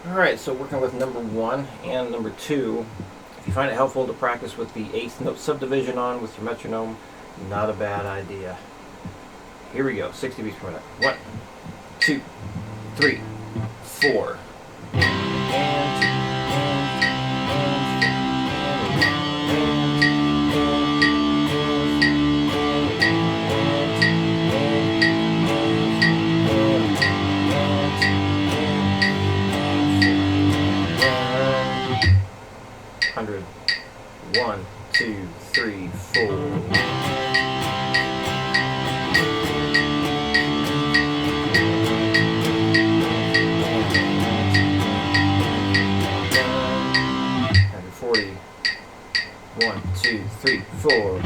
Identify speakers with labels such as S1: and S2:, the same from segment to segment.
S1: Alright, so working with number 1 and number 2. If you find it helpful to practice with the 8th note subdivision on with your metronome, not a bad idea. Here we go, 60 beats per minute. 1, 2, 3, 4. Hundred. 1, 2, 3, 4. One, two, three, four.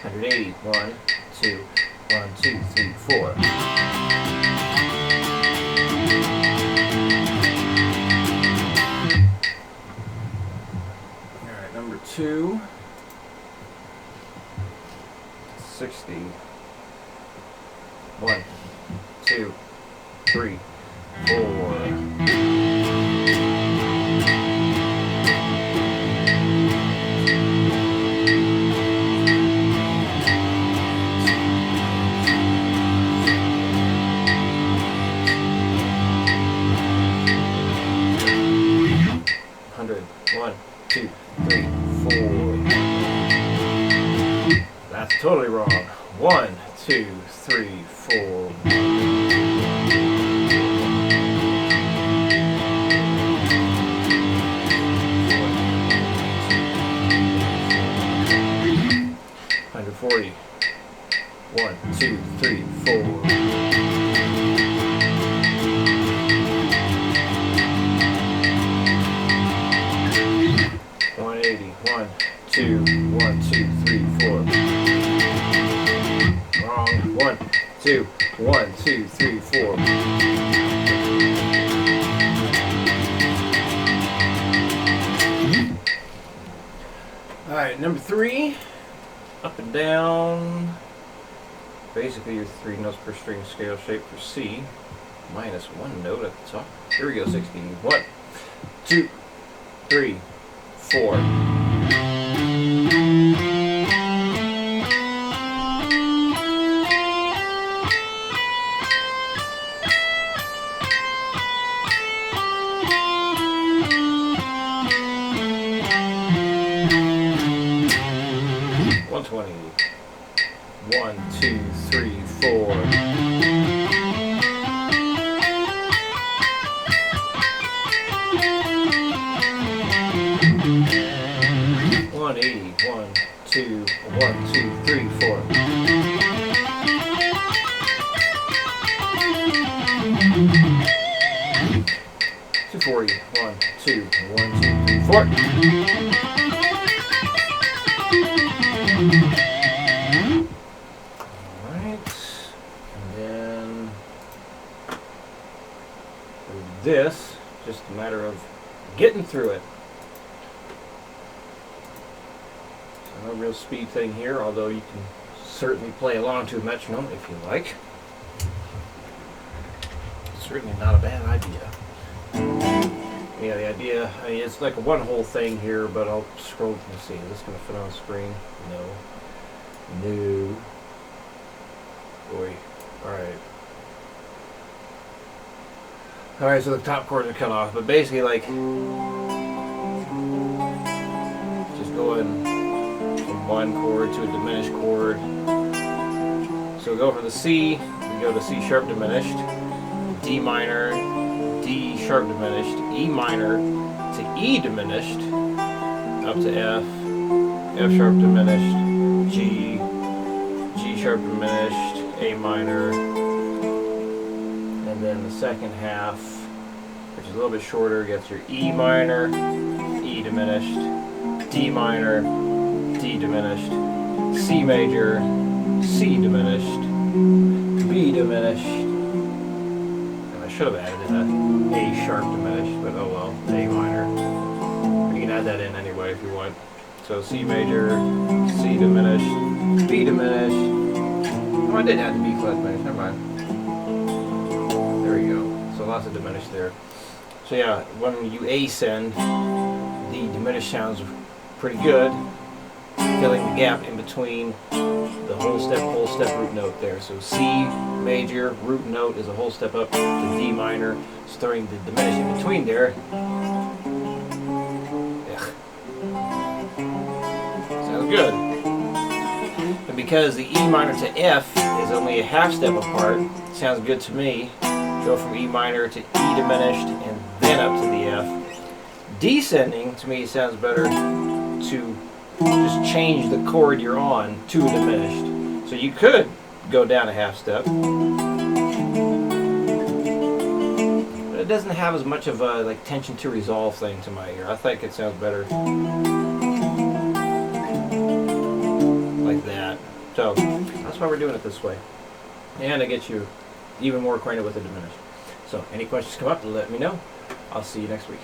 S1: 180. 1, 2, 1, 2, 3, 4. Alright, number 2. 60. 1, 2, 3, 4. 1, 2, 3, 4. That's totally wrong. 1, 2, 3, 4. 140. 1, 2, 3, 4. 180. 1, 2, 1, 2, 3, 4. Wrong. 1, 2, 1, 2, 3, 4. Alright, number 3. Up and down. Basically your 3 notes per string scale shape for C. Minus 1 note at the top. Here we go, 60. 1, 2, 3, 4. 120. 1, 2, 3, 4. 180. 1, 2, 1, 2, 3, 4. 240. 1, 2, 1, 2, 3, 4. Alright, and then for this, just a matter of getting through it. So no real speed thing here, although you can certainly play along to a metronome if you like. Certainly not a bad idea. Yeah, the idea, I mean, it's like a one whole thing here, but I'll scroll. Let's see, is this going to fit on the screen? No. No. Boy. Alright. Alright, so the top chords are cut off, but basically, like, just going from one chord to a diminished chord. So we go from the C, we go to C sharp diminished, D minor, D sharp diminished, E minor to E diminished, up to F, F sharp diminished, G, G sharp diminished, A minor, and then the second half, which is a little bit shorter, gets your E minor, E diminished, D minor, D diminished, C major, C diminished, B diminished. Should have added in a sharp diminished, but oh well, A minor. You can add that in anyway if you want. So C major, C diminished, B diminished, Oh, I did add the B flat diminished. Never mind. There you go. So lots of diminished there. So yeah, when you ascend, the diminished sounds pretty good, filling the gap in between the whole step root note there. So C major root note is a whole step up to D minor, throwing the diminished in between there. Ugh. Sounds good. And because the E minor to F is only a half step apart, sounds good to me. Go from E minor to E diminished and then up to the F. Descending to me sounds better to just change the chord you're on to a diminished. So you could go down a half step, but it doesn't have as much of a like tension to resolve thing to my ear. I think it sounds better like that. So that's why we're doing it this way, and it gets you even more acquainted with the diminished. So any questions come up, let me know. I'll see you next week.